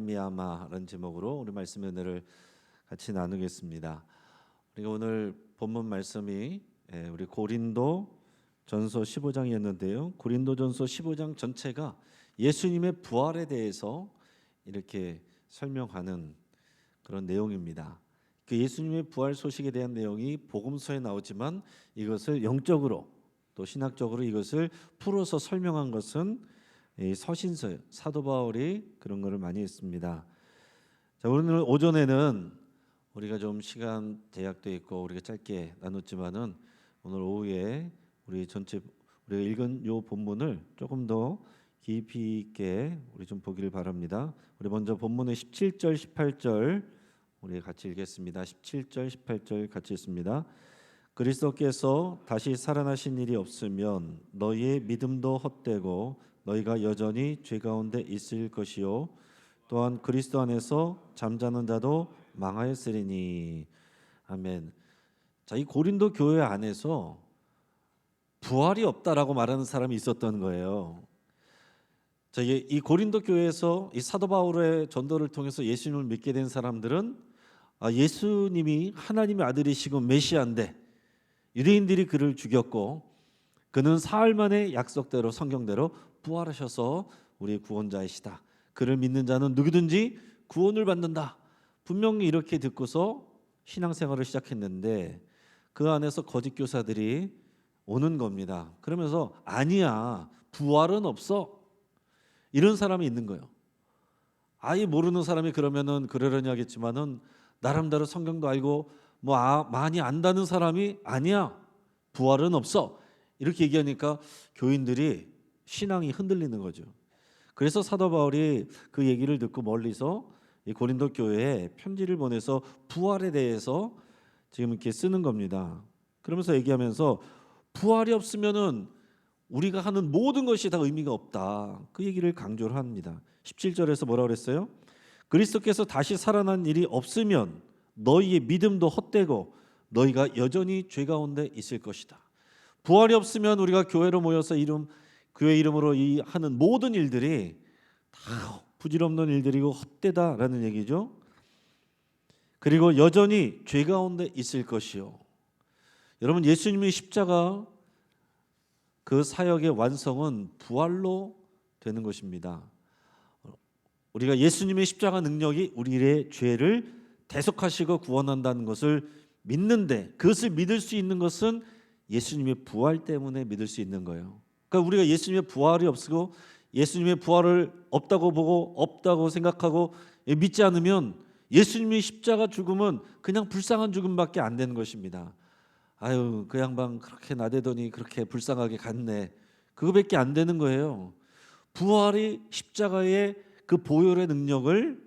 말미암아라는 제목으로 우리 말씀 은혜를 같이 나누겠습니다. 우리가 오늘 본문 말씀이 우리 고린도 전서 15장이었는데요. 고린도 전서 15장 전체가 예수님의 부활에 대해서 이렇게 설명하는 그런 내용입니다. 그 예수님의 부활 소식에 대한 내용이 복음서에 나오지만 이것을 영적으로 또 신학적으로 이것을 풀어서 설명한 것은 서신서 사도 바울이 그런 것을 많이 했습니다. 자, 오늘 오전에는 우리가 좀 시간 제약도 있고 우리가 짧게 나눴지만은 오늘 오후에 우리 전체 우리가 읽은 요 본문을 조금 더 깊이 있게 우리 좀 보기를 바랍니다. 우리 먼저 본문의 17절 18절 우리 같이 읽겠습니다. 17절 18절 같이 읽습니다. 그리스도께서 다시 살아나신 일이 없으면 너희의 믿음도 헛되고 너희가 여전히 죄 가운데 있을 것이요 또한 그리스도 안에서 잠자는 자도 망하였으리니. 아멘. 자, 이 고린도 교회 안에서 부활이 없다라고 말하는 사람이 있었던 거예요. 자, 이 고린도 교회에서 이 사도 바울의 전도를 통해서 예수님을 믿게 된 사람들은 예수님이 하나님의 아들이시고 메시아인데 유대인들이 그를 죽였고 그는 사흘 만에 약속대로 성경대로 부활하셔서 우리의 구원자이시다. 그를 믿는 자는 누구든지 구원을 받는다. 분명히 이렇게 듣고서 신앙생활을 시작했는데 그 안에서 거짓 교사들이 오는 겁니다. 그러면서 아니야, 부활은 없어. 이런 사람이 있는 거예요. 아예 모르는 사람이 그러면은 그러려니 하겠지만은 나름대로 성경도 알고 많이 안다는 사람이 아니야, 부활은 없어. 이렇게 얘기하니까 교인들이 신앙이 흔들리는 거죠. 그래서 사도 바울이 그 얘기를 듣고 멀리서 이 고린도 교회에 편지를 보내서 부활에 대해서 지금 이렇게 쓰는 겁니다. 그러면서 얘기하면서 부활이 없으면은 우리가 하는 모든 것이 다 의미가 없다. 그 얘기를 강조를 합니다. 17절에서 뭐라고 그랬어요? 그리스도께서 다시 살아난 일이 없으면 너희의 믿음도 헛되고 너희가 여전히 죄 가운데 있을 것이다. 부활이 없으면 우리가 교회로 모여서 교회 이름으로 하는 모든 일들이 다 부질없는 일들이고 헛되다라는 얘기죠. 그리고 여전히 죄 가운데 있을 것이요. 여러분, 예수님의 십자가 그 사역의 완성은 부활로 되는 것입니다. 우리가 예수님의 십자가 능력이 우리의 죄를 대속하시고 구원한다는 것을 믿는데 그것을 믿을 수 있는 것은 예수님의 부활 때문에 믿을 수 있는 거예요. 그러니까 우리가 예수님의 부활이 없고 예수님의 부활을 없다고 보고 없다고 생각하고 믿지 않으면 예수님의 십자가 죽음은 그냥 불쌍한 죽음밖에 안 되는 것입니다. 아유, 그 양반 그렇게 나대더니 그렇게 불쌍하게 갔네. 그거밖에 안 되는 거예요. 부활이 십자가의 그 보혈의 능력을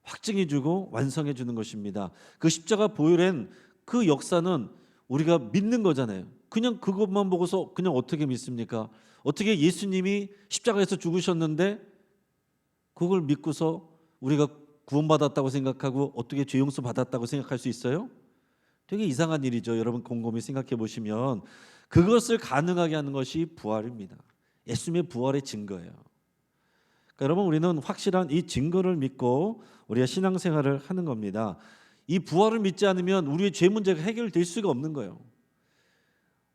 확증해 주고 완성해 주는 것입니다. 그 십자가 보혈의 그 역사는 우리가 믿는 거잖아요. 그냥 그것만 보고서 그냥 어떻게 믿습니까? 어떻게 예수님이 십자가에서 죽으셨는데 그걸 믿고서 우리가 구원받았다고 생각하고 어떻게 죄 용서 받았다고 생각할 수 있어요? 되게 이상한 일이죠. 여러분 곰곰이 생각해 보시면 그것을 가능하게 하는 것이 부활입니다. 예수님의 부활의 증거예요. 그러니까 여러분, 우리는 확실한 이 증거를 믿고 우리가 신앙생활을 하는 겁니다. 이 부활을 믿지 않으면 우리의 죄 문제가 해결될 수가 없는 거예요.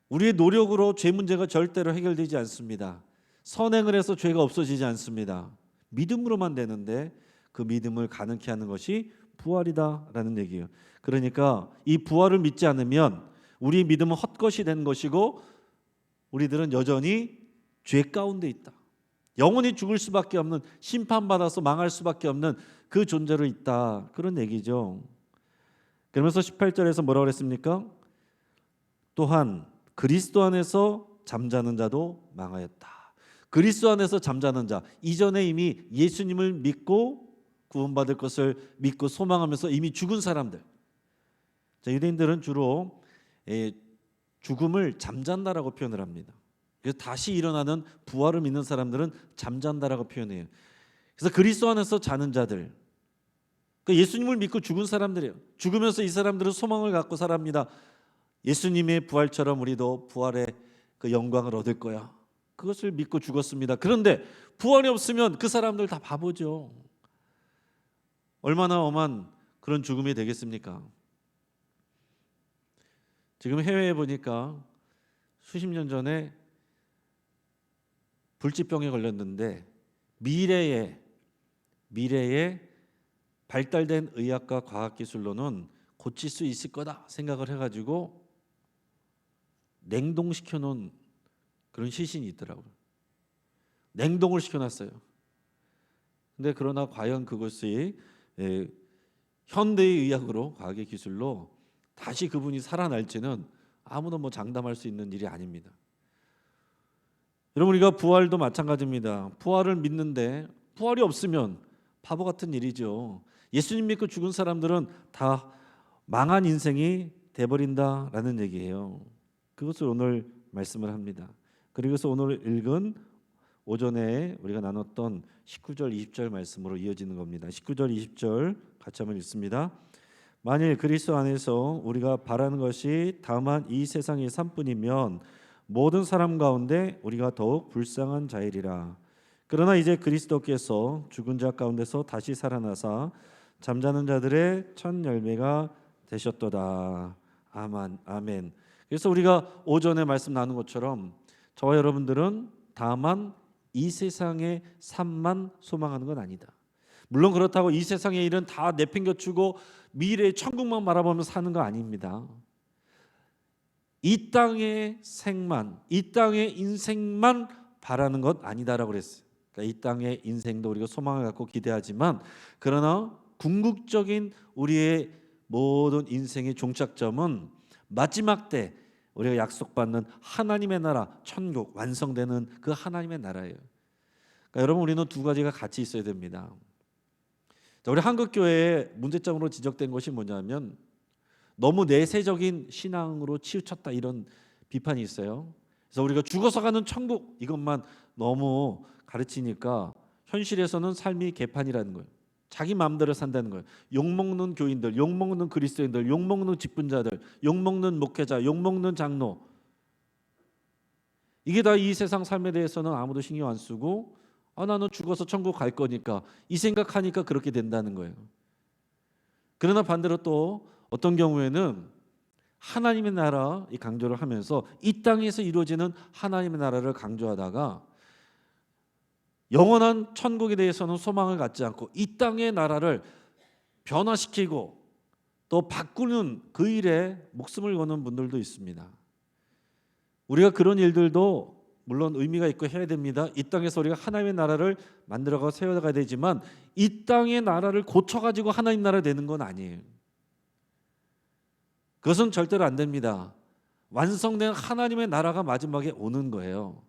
우리의 노력으로 죄 문제가 절대로 해결되지 않습니다. 선행을 해서 죄가 없어지지 않습니다. 믿음으로만 되는데 그 믿음을 가능케 하는 것이 부활이다라는 얘기예요. 그러니까 이 부활을 믿지 않으면 우리의 믿음은 헛것이 된 것이고 우리들은 여전히 죄 가운데 있다. 영원히 죽을 수밖에 없는, 심판받아서 망할 수밖에 없는 그 존재로 있다. 그런 얘기죠. 그러면서 18절에서 뭐라고 그랬습니까? 또한 그리스도 안에서 잠자는 자도 망하였다. 그리스도 안에서 잠자는 자, 이전에 이미 예수님을 믿고 구원받을 것을 믿고 소망하면서 이미 죽은 사람들. 자, 유대인들은 주로 죽음을 잠잔다라고 표현을 합니다. 그래서 다시 일어나는 부활을 믿는 사람들은 잠잔다라고 표현해요. 그래서 그리스도 안에서 자는 자들, 그러니까 예수님을 믿고 죽은 사람들이에요. 죽으면서 이 사람들은 소망을 갖고 살아갑니다. 예수님의 부활처럼 우리도 부활의 그 영광을 얻을 거야. 그것을 믿고 죽었습니다. 그런데 부활이 없으면 그 사람들 다 바보죠. 얼마나 엄한 그런 죽음이 되겠습니까? 지금 해외에 보니까 수십 년 전에 불치병에 걸렸는데 미래에 발달된 의학과 과학기술로는 고칠 수 있을 거다 생각을 해가지고 냉동시켜 놓은 그런 시신이 있더라고요. 냉동을 시켜놨어요. 근데 그러나 과연 그것이 현대의 의학으로, 과학의 기술로 다시 그분이 살아날지는 아무도 장담할 수 있는 일이 아닙니다. 여러분, 우리가 부활도 마찬가지입니다. 부활을 믿는데 부활이 없으면 바보 같은 일이죠. 예수님 믿고 죽은 사람들은 다 망한 인생이 돼버린다라는 얘기예요. 그것을 오늘 말씀을 합니다. 그리고서 오늘 읽은 오전에 우리가 나눴던 19절 20절 말씀으로 이어지는 겁니다. 19절 20절 같이 한번 읽습니다. 만일 그리스도 안에서 우리가 바라는 것이 다만 이 세상의 삶뿐이면 모든 사람 가운데 우리가 더욱 불쌍한 자이리라. 그러나 이제 그리스도께서 죽은 자 가운데서 다시 살아나사 잠자는 자들의 첫 열매가 되셨도다. 아멘. 그래서 우리가 오전에 말씀 나눈 것처럼 저와 여러분들은 다만 이 세상의 삶만 소망하는 건 아니다. 물론 그렇다고 이 세상의 일은 다 내팽겨치고 미래의 천국만 바라보며 사는 거 아닙니다. 이 땅의 생만, 이 땅의 인생만 바라는 것 아니다라고 그랬어요. 그러니까 이 땅의 인생도 우리가 소망을 갖고 기대하지만, 그러나 궁극적인 우리의 모든 인생의 종착점은 마지막 때 우리가 약속받는 하나님의 나라, 천국, 완성되는 그 하나님의 나라예요. 그러니까 여러분, 우리는 두 가지가 같이 있어야 됩니다. 우리 한국교회의 문제점으로 지적된 것이 뭐냐면 너무 내세적인 신앙으로 치우쳤다, 이런 비판이 있어요. 그래서 우리가 죽어서 가는 천국 이것만 너무 가르치니까 현실에서는 삶이 개판이라는 거예요. 자기 마음대로 산다는 거예요. 욕먹는 교인들, 욕먹는 그리스도인들, 욕먹는 직분자들, 욕먹는 목회자, 욕먹는 장로, 이게 다 이 세상 삶에 대해서는 아무도 신경 안 쓰고 나는 죽어서 천국 갈 거니까 이 생각하니까 그렇게 된다는 거예요. 그러나 반대로 또 어떤 경우에는 하나님의 나라 이 강조를 하면서 이 땅에서 이루어지는 하나님의 나라를 강조하다가 영원한 천국에 대해서는 소망을 갖지 않고 이 땅의 나라를 변화시키고 또 바꾸는 그 일에 목숨을 거는 분들도 있습니다. 우리가 그런 일들도 물론 의미가 있고 해야 됩니다. 이 땅에서 우리가 하나님의 나라를 만들어가 세워가야 되지만 이 땅의 나라를 고쳐가지고 하나님 나라 되는 건 아니에요. 그것은 절대로 안 됩니다. 완성된 하나님의 나라가 마지막에 오는 거예요.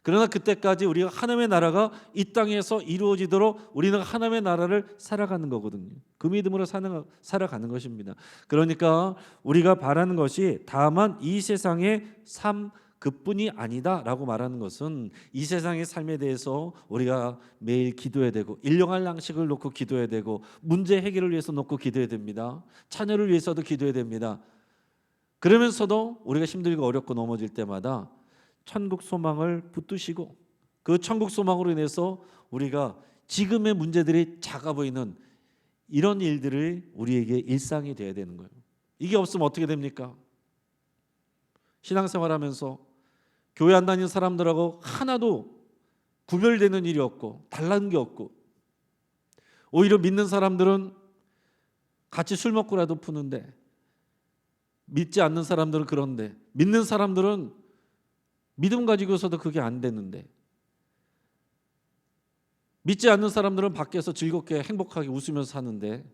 그러나 그때까지 우리가 하나님의 나라가 이 땅에서 이루어지도록 우리는 하나님의 나라를 살아가는 거거든요. 그 믿음으로 살아가는 것입니다. 그러니까 우리가 바라는 것이 다만 이 세상의 삶 그뿐이 아니다라고 말하는 것은 이 세상의 삶에 대해서 우리가 매일 기도해야 되고 일용할 양식을 놓고 기도해야 되고 문제 해결을 위해서 놓고 기도해야 됩니다. 자녀를 위해서도 기도해야 됩니다. 그러면서도 우리가 힘들고 어렵고 넘어질 때마다 천국 소망을 붙드시고 그 천국 소망으로 인해서 우리가 지금의 문제들이 작아 보이는 이런 일들이 우리에게 일상이 되어야 되는 거예요. 이게 없으면 어떻게 됩니까? 신앙생활하면서 교회 안 다니는 사람들하고 하나도 구별되는 일이 없고 달라는 게 없고 오히려 믿는 사람들은 같이 술 먹고라도 푸는데 믿지 않는 사람들은 그런데 믿는 사람들은 믿음 가지고서도 그게 안 되는데 믿지 않는 사람들은 밖에서 즐겁게 행복하게 웃으면서 사는데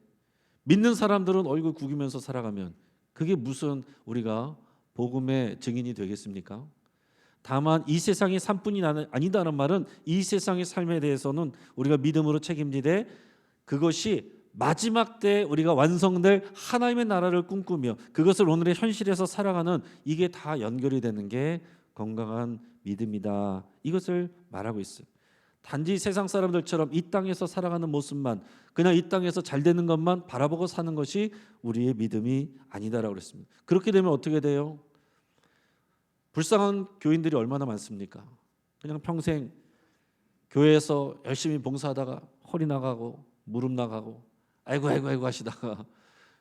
믿는 사람들은 얼굴 구기면서 살아가면 그게 무슨 우리가 복음의 증인이 되겠습니까? 다만 이 세상의 삶뿐이 아니다는 말은 이 세상의 삶에 대해서는 우리가 믿음으로 책임지되 그것이 마지막 때 우리가 완성될 하나님의 나라를 꿈꾸며 그것을 오늘의 현실에서 살아가는 이게 다 연결이 되는 게 건강한 믿음이다. 이것을 말하고 있어요. 단지 세상 사람들처럼 이 땅에서 살아가는 모습만 그냥 이 땅에서 잘 되는 것만 바라보고 사는 것이 우리의 믿음이 아니다라고 그랬습니다. 그렇게 되면 어떻게 돼요? 불쌍한 교인들이 얼마나 많습니까? 그냥 평생 교회에서 열심히 봉사하다가 허리 나가고 무릎 나가고 아이고 아이고 아이고 하시다가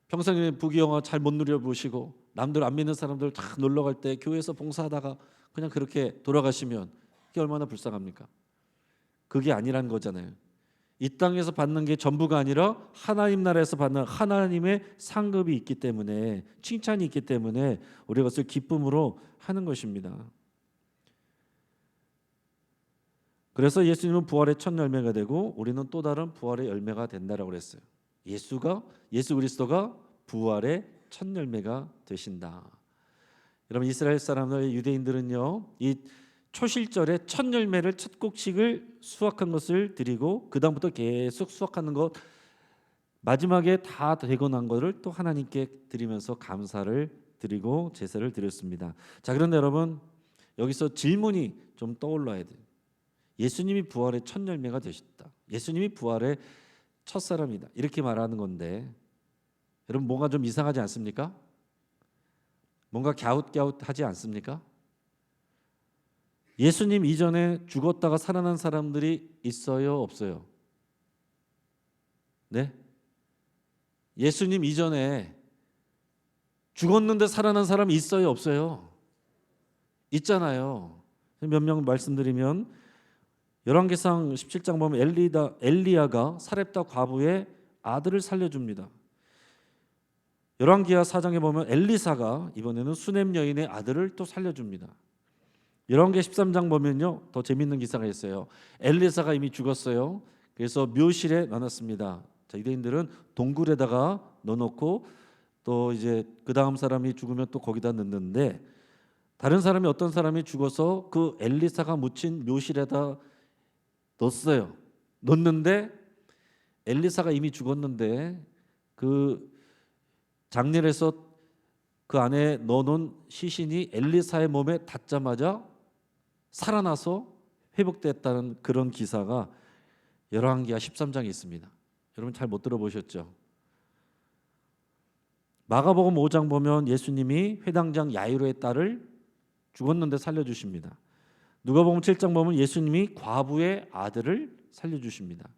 평생에 부귀영화 잘 못 누려보시고 남들 안 믿는 사람들 다 놀러 갈 때 교회에서 봉사하다가 그냥 그렇게 돌아가시면 그게 얼마나 불쌍합니까? 그게 아니란 거잖아요. 이 땅에서 받는 게 전부가 아니라 하나님 나라에서 받는 하나님의 상급이 있기 때문에, 칭찬이 있기 때문에 우리가 그것을 기쁨으로 하는 것입니다. 그래서 예수님은 부활의 첫 열매가 되고 우리는 또 다른 부활의 열매가 된다라고 그랬어요. 예수 그리스도가 부활의 첫 열매가 되신다. 여러분, 이스라엘 사람들, 유대인들은요, 이 초실절에 첫 열매를, 첫 곡식을 수확한 것을 드리고 그 다음부터 계속 수확하는 것, 마지막에 다 되고 난 것을 또 하나님께 드리면서 감사를 드리고 제사를 드렸습니다. 자, 그런데 여러분, 여기서 질문이 좀 떠올라야 돼요. 예수님이 부활의 첫 열매가 되셨다. 예수님이 부활의 첫 사람이다. 이렇게 말하는 건데, 여러분, 뭔가 좀 이상하지 않습니까? 뭔가 갸웃갸웃하지 않습니까? 예수님 이전에 죽었다가 살아난 사람들이 있어요, 없어요? 네? 예수님 이전에 죽었는데 살아난 사람이 있어요, 없어요? 있잖아요. 몇 명 말씀드리면 열왕기상 17장 보면 엘리야가 사렙다 과부의 아들을 살려줍니다. 열왕기하 4장에 보면 엘리사가 이번에는 수넴 여인의 아들을 또 살려줍니다. 열왕기 13장 보면요, 더 재밌는 기사가 있어요. 엘리사가 이미 죽었어요. 그래서 묘실에 넣어놨습니다. 자, 유대인들은 동굴에다가 넣어놓고 또 이제 그 다음 사람이 죽으면 또 거기다 넣는데, 다른 사람이, 어떤 사람이 죽어서 그 엘리사가 묻힌 묘실에다 넣었어요. 넣었는데 엘리사가 이미 죽었는데 그 장례에서 그 안에 넣어놓은 시신이 엘리사의 몸에 닿자마자 살아나서 회복됐다는 그런 기사가 열왕기하 13장에 있습니다. 여러분 잘 못 들어보셨죠? 마가복음 5장 보면 예수님이 회당장 야이로의 딸을 죽었는데 살려주십니다. 누가복음 7장 보면 예수님이 과부의 아들을 살려주십니다.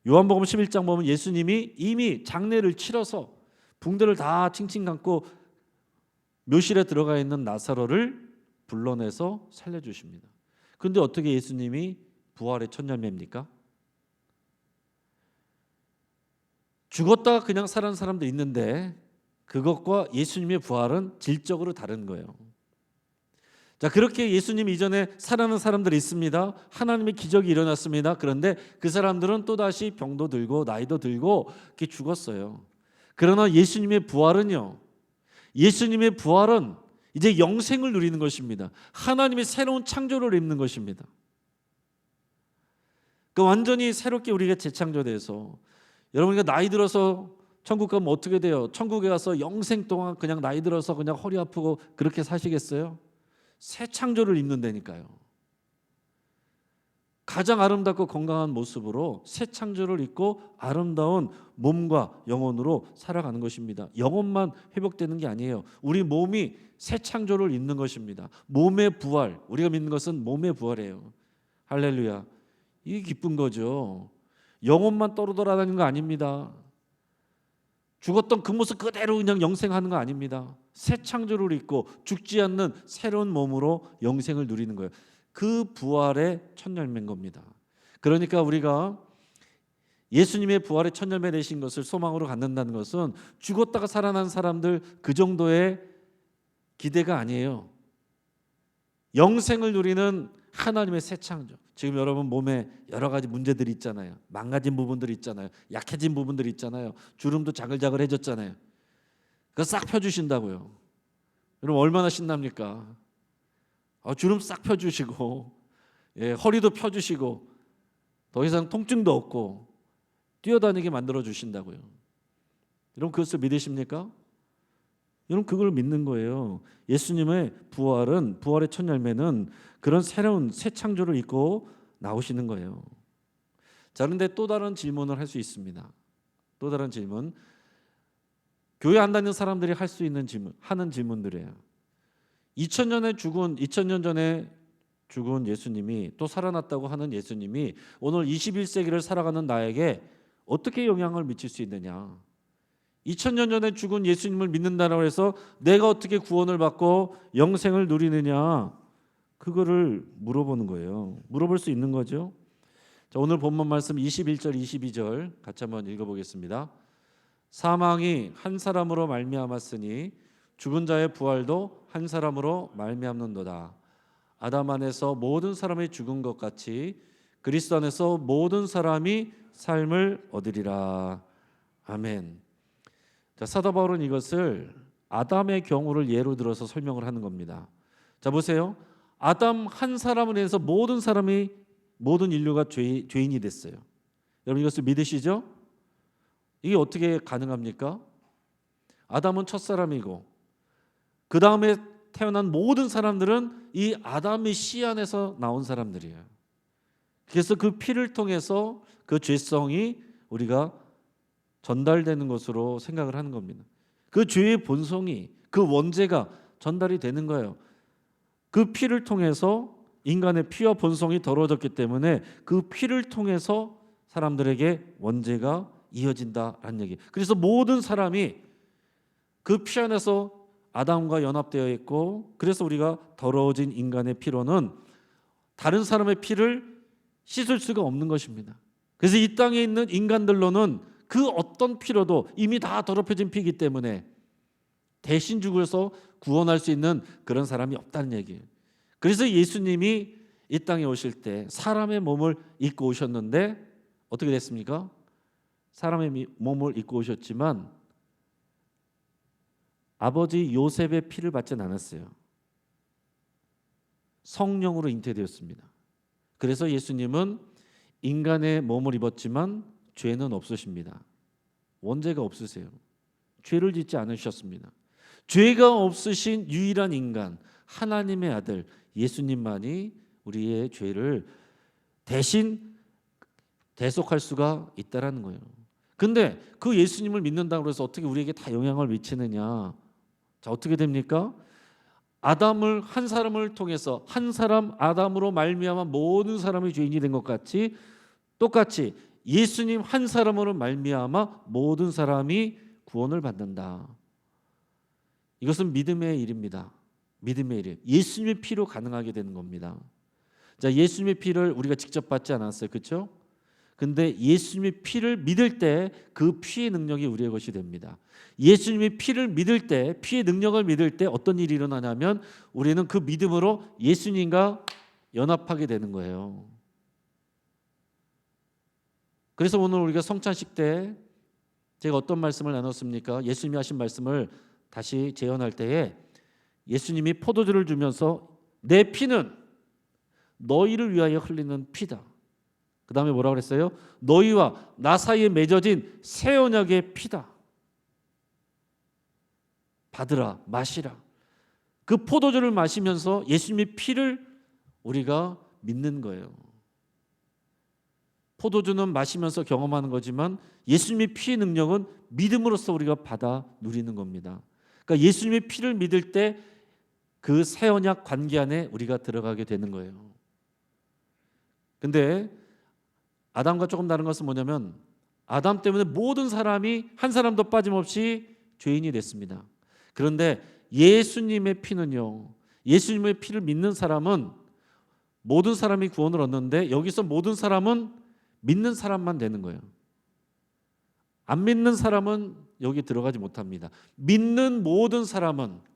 요한복음 11장 보면 예수님이 이미 장례를 치러서 붕대를 다 칭칭 감고 묘실에 들어가 있는 나사로를 불러내서 살려주십니다. 그런데 어떻게 예수님이 부활의 첫 열매입니까? 죽었다가 그냥 살아난 사람도 있는데 그것과 예수님의 부활은 질적으로 다른 거예요. 자, 그렇게 예수님 이전에 살아난 사람들이 있습니다. 하나님의 기적이 일어났습니다. 그런데 그 사람들은 또다시 병도 들고 나이도 들고 이렇게 죽었어요. 그러나 예수님의 부활은요, 예수님의 부활은 이제 영생을 누리는 것입니다. 하나님의 새로운 창조를 입는 것입니다. 그 완전히 새롭게 우리가 재창조돼서, 여러분이 나이 들어서 천국 가면 어떻게 돼요? 천국에 가서 영생 동안 그냥 나이 들어서 그냥 허리 아프고 그렇게 사시겠어요? 새 창조를 입는다니까요. 가장 아름답고 건강한 모습으로 새 창조를 입고 아름다운 몸과 영혼으로 살아가는 것입니다. 영혼만 회복되는 게 아니에요. 우리 몸이 새 창조를 입는 것입니다. 몸의 부활, 우리가 믿는 것은 몸의 부활이에요. 할렐루야. 이게 기쁜 거죠. 영혼만 떠돌아다니는 거 아닙니다. 죽었던 그 모습 그대로 그냥 영생하는 거 아닙니다. 새 창조를 입고 죽지 않는 새로운 몸으로 영생을 누리는 거예요. 그 부활의 첫 열매인 겁니다. 그러니까 우리가 예수님의 부활의 첫 열매 되신 것을 소망으로 갖는다는 것은 죽었다가 살아난 사람들 그 정도의 기대가 아니에요. 영생을 누리는 하나님의 새 창조. 지금 여러분 몸에 여러 가지 문제들이 있잖아요. 망가진 부분들이 있잖아요. 약해진 부분들이 있잖아요. 주름도 자글자글해졌잖아요. 그거 싹 펴주신다고요. 여러분 얼마나 신납니까? 주름 싹 펴주시고, 허리도 펴주시고, 더 이상 통증도 없고 뛰어다니게 만들어 주신다고요. 여러분 그것을 믿으십니까? 여러분 그걸 믿는 거예요. 예수님의 부활은, 부활의 첫 열매는 그런 새로운 새 창조를 입고 나오시는 거예요. 자, 그런데 또 다른 질문을 할 수 있습니다. 또 다른 질문. 교회 안 다니는 사람들이 할 수 있는 질문, 하는 질문들이에요. 2000년 전에 죽은 예수님이 또 살아났다고 하는 예수님이 오늘 21세기를 살아가는 나에게 어떻게 영향을 미칠 수 있느냐? 2000년 전에 죽은 예수님을 믿는다고 해서 내가 어떻게 구원을 받고 영생을 누리느냐? 그거를 물어보는 거예요. 물어볼 수 있는 거죠. 자, 오늘 본문 말씀 21절 22절 같이 한번 읽어보겠습니다. 사망이 한 사람으로 말미암았으니 죽은 자의 부활도 한 사람으로 말미암는도다. 아담 안에서 모든 사람이 죽은 것 같이 그리스도 안에서 모든 사람이 삶을 얻으리라. 아멘. 자, 사도 바울은 이것을 아담의 경우를 예로 들어서 설명을 하는 겁니다. 자, 보세요. 아담 한 사람을 해서 모든 사람이, 모든 인류가 죄인이 됐어요. 여러분 이것을 믿으시죠? 이게 어떻게 가능합니까? 아담은 첫사람이고 그 다음에 태어난 모든 사람들은 이 아담의 씨 안에서 나온 사람들이에요. 그래서 그 피를 통해서 그 죄성이 우리가 전달되는 것으로 생각을 하는 겁니다. 그 죄의 본성이, 그 원죄가 전달이 되는 거예요. 그 피를 통해서 인간의 피와 본성이 더러워졌기 때문에 그 피를 통해서 사람들에게 원죄가 이어진다라는 얘기. 그래서 모든 사람이 그 피 안에서 아담과 연합되어 있고, 그래서 우리가 더러워진 인간의 피로는 다른 사람의 피를 씻을 수가 없는 것입니다. 그래서 이 땅에 있는 인간들로는 그 어떤 피로도 이미 다 더럽혀진 피이기 때문에 대신 죽어서 구원할 수 있는 그런 사람이 없다는 얘기예요. 그래서 예수님이 이 땅에 오실 때 사람의 몸을 입고 오셨는데 어떻게 됐습니까? 사람의 몸을 입고 오셨지만 아버지 요셉의 피를 받진 않았어요. 성령으로 잉태되었습니다. 그래서 예수님은 인간의 몸을 입었지만 죄는 없으십니다. 원죄가 없으세요. 죄를 짓지 않으셨습니다. 죄가 없으신 유일한 인간, 하나님의 아들 예수님만이 우리의 죄를 대신 대속할 수가 있다라는 거예요. 근데 그 예수님을 믿는다고 해서 어떻게 우리에게 다 영향을 미치느냐? 자, 어떻게 됩니까? 아담을 한 사람을 통해서 한 사람 아담으로 말미암아 모든 사람이 죄인이 된 것 같이 똑같이 예수님 한 사람으로 말미암아 모든 사람이 구원을 받는다. 이것은 믿음의 일입니다. 믿음의 일. 예수님의 피로 가능하게 되는 겁니다. 자, 예수님의 피를 우리가 직접 받지 않았어요. 그렇죠? 근데 예수님의 피를 믿을 때 그 피의 능력이 우리의 것이 됩니다. 예수님의 피를 믿을 때, 피의 능력을 믿을 때 어떤 일이 일어나냐면 우리는 그 믿음으로 예수님과 연합하게 되는 거예요. 그래서 오늘 우리가 성찬식 때 제가 어떤 말씀을 나눴습니까? 예수님이 하신 말씀을 다시 재현할 때에 예수님이 포도주를 주면서 내 피는 너희를 위하여 흘리는 피다. 그 다음에 뭐라고 그랬어요? 너희와 나 사이에 맺어진 새 언약의 피다. 받으라, 마시라. 그 포도주를 마시면서 예수님의 피를 우리가 믿는 거예요. 포도주는 마시면서 경험하는 거지만 예수님의 피의 능력은 믿음으로써 우리가 받아 누리는 겁니다. 그러니까 예수님의 피를 믿을 때 그 새 언약 관계 안에 우리가 들어가게 되는 거예요. 근데 아담과 조금 다른 것은 뭐냐면 아담 때문에 모든 사람이 한 사람도 빠짐없이 죄인이 됐습니다. 그런데 예수님의 피는요, 예수님의 피를 믿는 사람은 모든 사람이 구원을 얻는데 여기서 모든 사람은 믿는 사람만 되는 거예요. 안 믿는 사람은 여기 들어가지 못합니다. 믿는 모든 사람은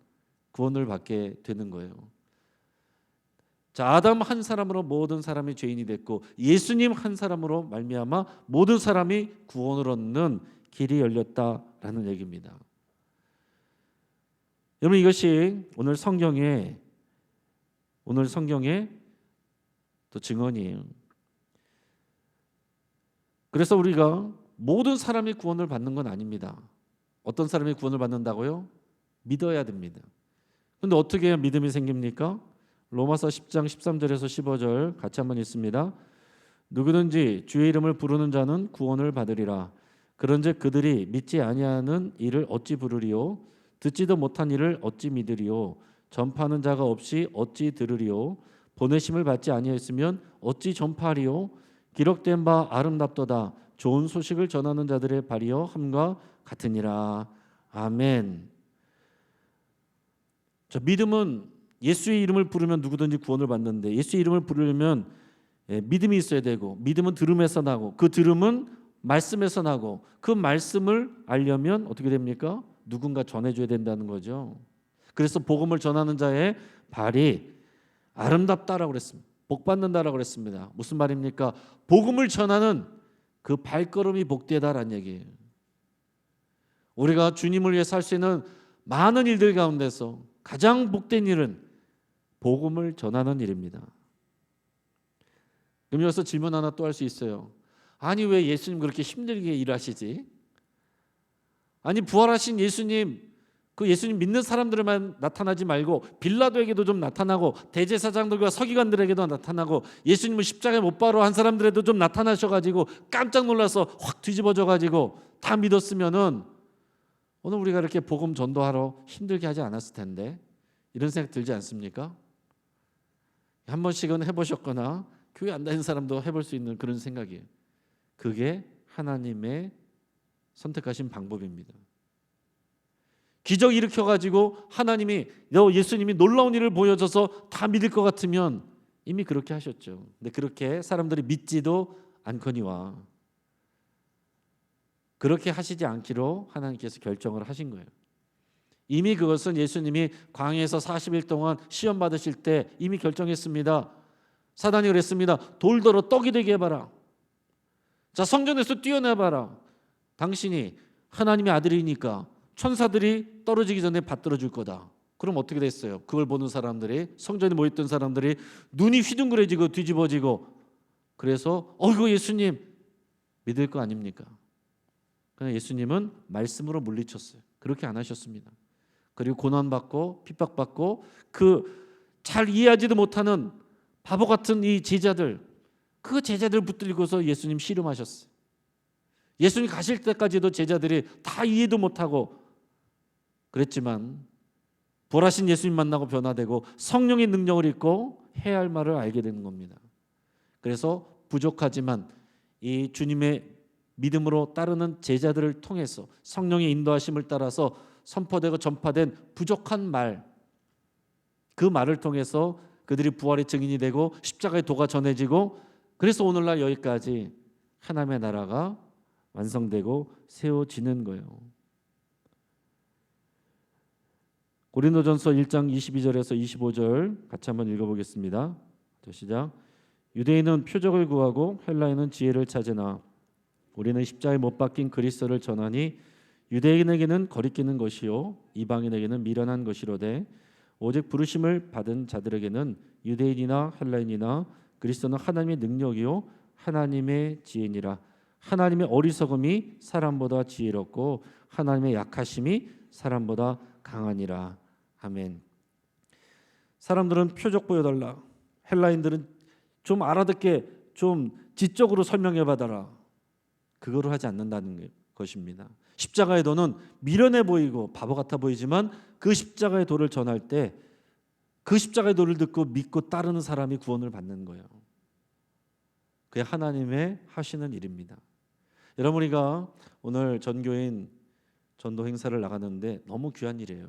구원을 받게 되는 거예요. 자, 아담 한 사람으로 모든 사람이 죄인이 됐고 예수님 한 사람으로 말미암아 모든 사람이 구원을 얻는 길이 열렸다라는 얘기입니다. 여러분 이것이 오늘 성경의 또 증언이에요. 그래서 우리가 모든 사람이 구원을 받는 건 아닙니다. 어떤 사람이 구원을 받는다고요? 믿어야 됩니다. 그런데 어떻게 해야 믿음이 생깁니까? 로마서 10장 13절에서 15절 같이 한번 읽습니다. 누구든지 주의 이름을 부르는 자는 구원을 받으리라. 그런즉 그들이 믿지 아니하는 일을 어찌 부르리요? 듣지도 못한 일을 어찌 믿으리요? 전파하는 자가 없이 어찌 들으리요? 보내심을 받지 아니하였으면 어찌 전파하리요? 기록된 바 아름답도다. 좋은 소식을 전하는 자들의 발이여 함과 같으니라. 아멘. 자, 믿음은 예수의 이름을 부르면 누구든지 구원을 받는데, 예수의 이름을 부르려면 믿음이 있어야 되고, 믿음은 들음에서 나고, 그 들음은 말씀에서 나고, 그 말씀을 알려면 어떻게 됩니까? 누군가 전해줘야 된다는 거죠. 그래서 복음을 전하는 자의 발이 아름답다라고 그랬습니다. 복 받는다라고 그랬습니다. 무슨 말입니까? 복음을 전하는 그 발걸음이 복되다라는 얘기예요. 우리가 주님을 위해 살 수 있는 많은 일들 가운데서 가장 복된 일은 복음을 전하는 일입니다. 그럼 여기서 질문 하나 또 할 수 있어요. 아니, 왜 예수님 그렇게 힘들게 일하시지? 아니, 부활하신 예수님, 그 예수님 믿는 사람들만 나타나지 말고 빌라도에게도 좀 나타나고, 대제사장들과 서기관들에게도 나타나고, 예수님을 십자가에 못 박으러 한 사람들에도 좀 나타나셔가지고 깜짝 놀라서 확 뒤집어져가지고 다 믿었으면은 오늘 우리가 이렇게 복음 전도하러 힘들게 하지 않았을 텐데, 이런 생각 들지 않습니까? 한 번씩은 해보셨거나 교회 안 다니는 사람도 해볼 수 있는 그런 생각이에요. 그게 하나님의 선택하신 방법입니다. 기적 일으켜가지고 하나님이, 예수님이 놀라운 일을 보여줘서 다 믿을 것 같으면 이미 그렇게 하셨죠. 근데 그렇게 사람들이 믿지도 않거니와 그렇게 하시지 않기로 하나님께서 결정을 하신 거예요. 이미 그것은 예수님이 광야에서 40일 동안 시험 받으실 때 이미 결정했습니다. 사단이 그랬습니다. 돌더러 떡이 되게 해봐라. 자, 성전에서 뛰어내봐라. 당신이 하나님의 아들이니까 천사들이 떨어지기 전에 받들어 줄 거다. 그럼 어떻게 됐어요? 그걸 보는 사람들이, 성전에 모였던 사람들이 눈이 휘둥그레지고 뒤집어지고, 그래서 이거 예수님 믿을 거 아닙니까? 그러나 예수님은 말씀으로 물리쳤어요. 그렇게 안 하셨습니다. 그리고 고난받고 핍박받고 그 잘 이해하지도 못하는 바보 같은 이 제자들, 그 제자들 붙들고서 예수님 씨름하셨어요. 예수님 가실 때까지도 제자들이 다 이해도 못하고 그랬지만, 부활하신 예수님 만나고 변화되고 성령의 능력을 입고 해야 할 말을 알게 되는 겁니다. 그래서 부족하지만 이 주님의 믿음으로 따르는 제자들을 통해서 성령의 인도하심을 따라서 선포되고 전파된 부족한 말, 그 말을 통해서 그들이 부활의 증인이 되고 십자가의 도가 전해지고, 그래서 오늘날 여기까지 하나님의 나라가 완성되고 세워지는 거예요. 고린도전서 1장 22절에서 25절 같이 한번 읽어보겠습니다. 시작. 유대인은 표적을 구하고 헬라인은 지혜를 찾으나 우리는 십자가에 못 박힌 그리스도를 전하니 유대인에게는 거리끼는 것이요 이방인에게는 미련한 것이로되 오직 부르심을 받은 자들에게는 유대인이나 헬라인이나 그리스도는 하나님의 능력이요 하나님의 지혜니라. 하나님의 어리석음이 사람보다 지혜롭고 하나님의 약하심이 사람보다 강하니라. 아멘. 사람들은 표적 보여달라, 헬라인들은 좀 알아듣게 좀 지적으로 설명해 받아라, 그거를 하지 않는다는 것입니다. 십자가의 도는 미련해 보이고 바보 같아 보이지만 그 십자가의 도를 전할 때 그 십자가의 도를 듣고 믿고 따르는 사람이 구원을 받는 거예요. 그게 하나님의 하시는 일입니다. 여러분, 우리가 오늘 전교인 전도 행사를 나가는데 너무 귀한 일이에요.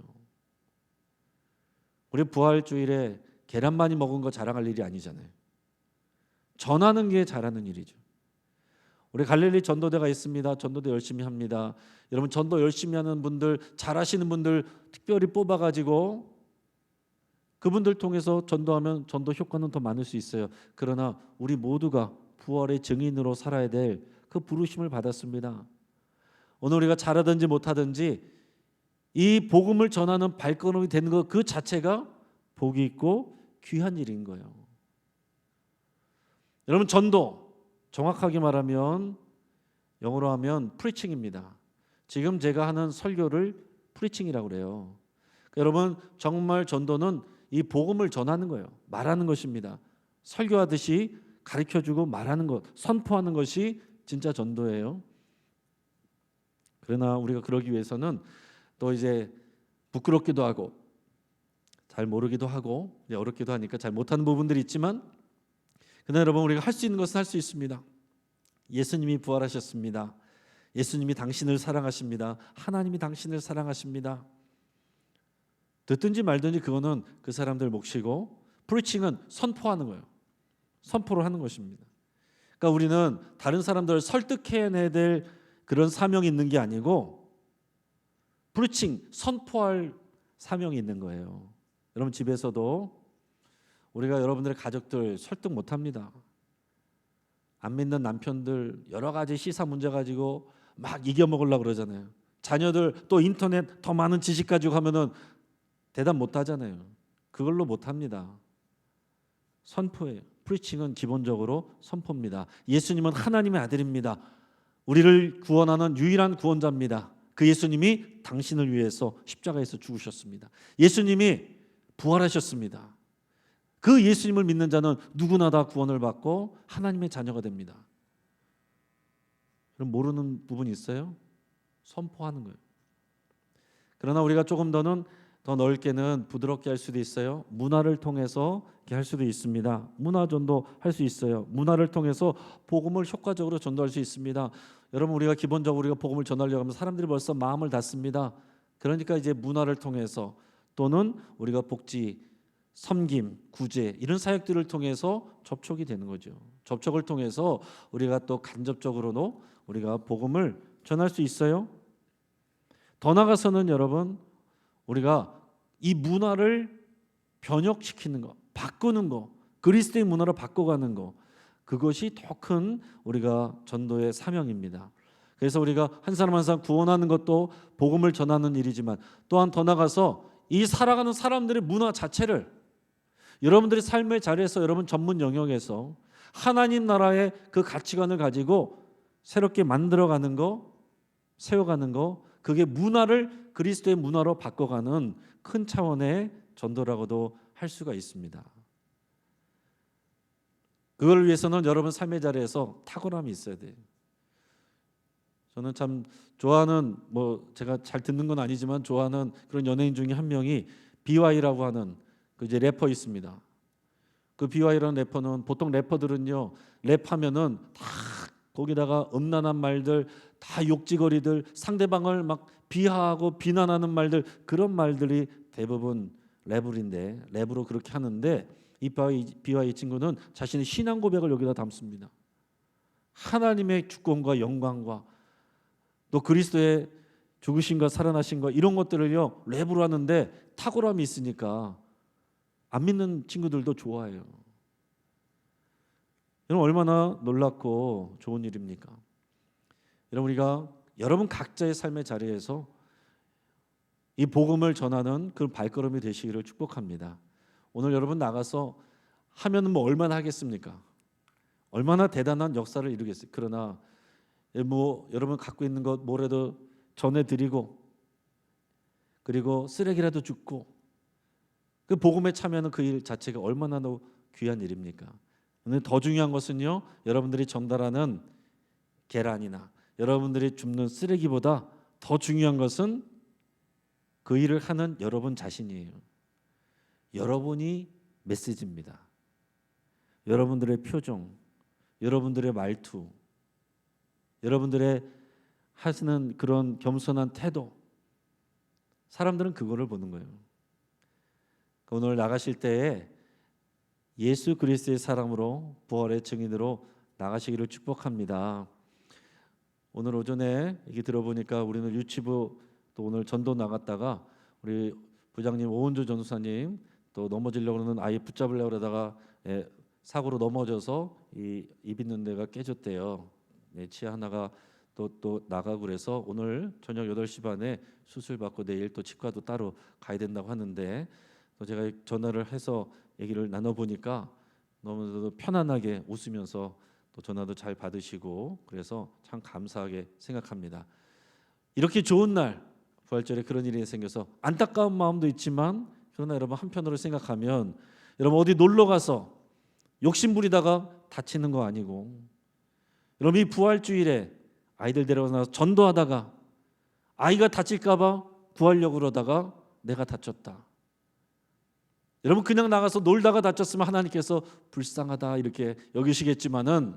우리 부활주일에 계란 많이 먹은 거 자랑할 일이 아니잖아요. 전하는 게 잘하는 일이죠. 우리 갈릴리 전도대가 있습니다. 전도대 열심히 합니다. 여러분, 전도 열심히 하는 분들, 잘하시는 분들 특별히 뽑아가지고 그분들 통해서 전도하면 전도 효과는 더 많을 수 있어요. 그러나 우리 모두가 부활의 증인으로 살아야 될 그 부르심을 받았습니다. 오늘 우리가 잘하든지 못하든지 이 복음을 전하는 발걸음이 되는 것 그 자체가 복이 있고 귀한 일인 거예요. 여러분, 전도 정확하게 말하면 영어로 하면 프리칭입니다. 지금 제가 하는 설교를 프리칭이라고 그래요. 여러분, 정말 전도는 이 복음을 전하는 거예요. 말하는 것입니다. 설교하듯이 가르쳐주고 말하는 것, 선포하는 것이 진짜 전도예요. 그러나 우리가 그러기 위해서는 또 이제 부끄럽기도 하고 잘 모르기도 하고 어렵기도 하니까 잘 못하는 부분들이 있지만, 그러나 여러분, 우리가 할 수 있는 것은 할 수 있습니다. 예수님이 부활하셨습니다. 예수님이 당신을 사랑하십니다. 하나님이 당신을 사랑하십니다. 듣든지 말든지 그거는 그 사람들 몫이고, 프리칭은 선포하는 거예요. 선포를 하는 것입니다. 그러니까 우리는 다른 사람들을 설득해내야 될 그런 사명이 있는 게 아니고 프리칭, 선포할 사명이 있는 거예요. 여러분 집에서도 우리가 여러분들의 가족들 설득 못합니다. 안 믿는 남편들 여러 가지 시사 문제 가지고 막 이겨먹으려고 그러잖아요. 자녀들 또 인터넷 더 많은 지식 가지고 하면은 대답 못하잖아요. 그걸로 못합니다. 선포예요. 프리칭은 기본적으로 선포입니다. 예수님은 하나님의 아들입니다. 우리를 구원하는 유일한 구원자입니다. 그 예수님이 당신을 위해서 십자가에서 죽으셨습니다. 예수님이 부활하셨습니다. 그 예수님을 믿는 자는 누구나 다 구원을 받고 하나님의 자녀가 됩니다. 그럼 모르는 부분이 있어요? 선포하는 거예요. 그러나 우리가 조금 더 넓게는 부드럽게 할 수도 있어요. 문화를 통해서 이렇게 할 수도 있습니다. 문화 전도 할 수 있어요. 문화를 통해서 복음을 효과적으로 전도할 수 있습니다. 여러분 우리가 기본적으로 우리가 복음을 전하려고 하면 사람들이 벌써 마음을 닫습니다. 그러니까 이제 문화를 통해서 또는 우리가 복지, 섬김, 구제 이런 사역들을 통해서 접촉이 되는 거죠. 접촉을 통해서 우리가 또 간접적으로도 우리가 복음을 전할 수 있어요. 더 나아가서는 여러분 우리가 이 문화를 변혁시키는 거, 바꾸는 거, 그리스도의 문화로 바꿔가는 거, 그것이 더 큰 우리가 전도의 사명입니다. 그래서 우리가 한 사람 한 사람 구원하는 것도 복음을 전하는 일이지만 또한 더 나아가서 이 살아가는 사람들의 문화 자체를 여러분들의 삶의 자리에서 여러분 전문 영역에서 하나님 나라의 그 가치관을 가지고 새롭게 만들어가는 거, 세워가는 거, 그게 문화를 그리스도의 문화로 바꿔가는 큰 차원의 전도라고도 할 수가 있습니다. 그걸 위해서는 여러분 삶의 자리에서 탁월함이 있어야 돼요. 저는 참 좋아하는 제가 잘 듣는 건 아니지만 좋아하는 그런 연예인 중에 한 명이 BY라고 하는 그 이제 래퍼 있습니다. 그 BY라는 래퍼는 보통 래퍼들은요 랩하면은 다 거기다가 음란한 말들, 다 욕지거리들, 상대방을 막 비하하고 비난하는 말들 그런 말들이 대부분 랩을인데 랩으로 그렇게 하는데 이 BY 친구는 자신의 신앙 고백을 여기다 담습니다. 하나님의 주권과 영광과 또 그리스도의 죽으심과 살아나신 거 이런 것들을요 랩으로 하는데 탁월함이 있으니까 안 믿는 친구들도 좋아해요. 여러분 얼마나 놀랍고 좋은 일입니까? 여러분 우리가 여러분 각자의 삶의 자리에서 이 복음을 전하는 그 발걸음이 되시기를 축복합니다. 오늘 여러분 나가서 하면은 얼마나 하겠습니까? 얼마나 대단한 역사를 이루겠어요. 그러나 여러분 갖고 있는 것 뭐라도 전해드리고 그리고 쓰레기라도 줍고 그 복음에 참여하는 그 일 자체가 얼마나 귀한 일입니까? 근데 더 중요한 것은요 여러분들이 전달하는 계란이나 여러분들이 줍는 쓰레기보다 더 중요한 것은 그 일을 하는 여러분 자신이에요. 여러분이 메시지입니다. 여러분들의 표정, 여러분들의 말투, 여러분들의 하시는 그런 겸손한 태도, 사람들은 그거를 보는 거예요. 오늘 나가실 때에 예수 그리스도의 사람으로 부활의 증인으로 나가시기를 축복합니다. 오늘 오전에 얘기 들어보니까 우리는 유치부 또 오늘 전도 나갔다가 우리 부장님 오은주 전도사님 또 넘어지려고 그러는 아이 붙잡으려고 그러다가 사고로 넘어져서 입 있는 데가 깨졌대요. 치아 하나가 또 나가고 그래서 오늘 저녁 8시 반에 수술 받고 내일 또 치과도 따로 가야 된다고 하는데 또 제가 전화를 해서 얘기를 나눠보니까 너무나도 편안하게 웃으면서 또 전화도 잘 받으시고 그래서 참 감사하게 생각합니다. 이렇게 좋은 날 부활절에 그런 일이 생겨서 안타까운 마음도 있지만 그러나 여러분 한편으로 생각하면 여러분 어디 놀러 가서 욕심 부리다가 다치는 거 아니고 여러분 이 부활주일에 아이들 데려가서 전도하다가 아이가 다칠까 봐 구하려고 그러다가 내가 다쳤다. 여러분 그냥 나가서 놀다가 다쳤으면 하나님께서 불쌍하다 이렇게 여기시겠지만은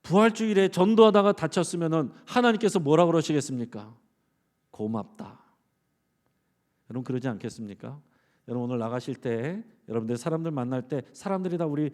부활주일에 전도하다가 다쳤으면은 하나님께서 뭐라 그러시겠습니까? 고맙다. 여러분 그러지 않겠습니까? 여러분 오늘 나가실 때 여러분들 사람들 만날 때 사람들이 다 우리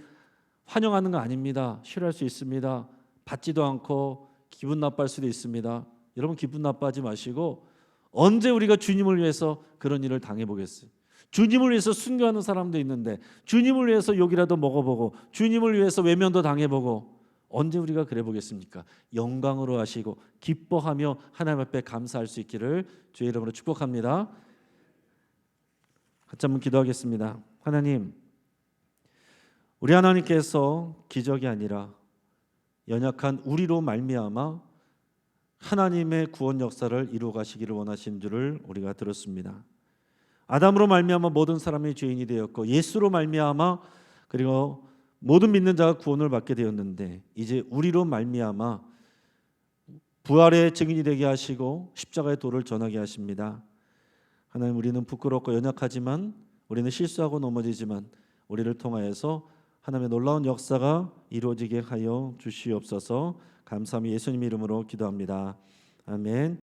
환영하는 거 아닙니다. 싫어할 수 있습니다. 받지도 않고 기분 나빠할 수도 있습니다. 여러분 기분 나빠하지 마시고 언제 우리가 주님을 위해서 그런 일을 당해보겠어요? 주님을 위해서 순교하는 사람도 있는데 주님을 위해서 욕이라도 먹어보고 주님을 위해서 외면도 당해보고 언제 우리가 그래 보겠습니까? 영광으로 하시고 기뻐하며 하나님 앞에 감사할 수 있기를 주의 이름으로 축복합니다. 같이 한번 기도하겠습니다. 하나님, 우리 하나님께서 기적이 아니라 연약한 우리로 말미암아 하나님의 구원 역사를 이루어 가시기를 원하신 줄을 우리가 들었습니다. 아담으로 말미암아 모든 사람이 죄인이 되었고 예수로 말미암아 그리고 모든 믿는 자가 구원을 받게 되었는데 이제 우리로 말미암아 부활의 증인이 되게 하시고 십자가의 도를 전하게 하십니다. 하나님, 우리는 부끄럽고 연약하지만 우리는 실수하고 넘어지지만 우리를 통하여서 하나님의 놀라운 역사가 이루어지게 하여 주시옵소서. 감사하며 예수님 이름으로 기도합니다. 아멘.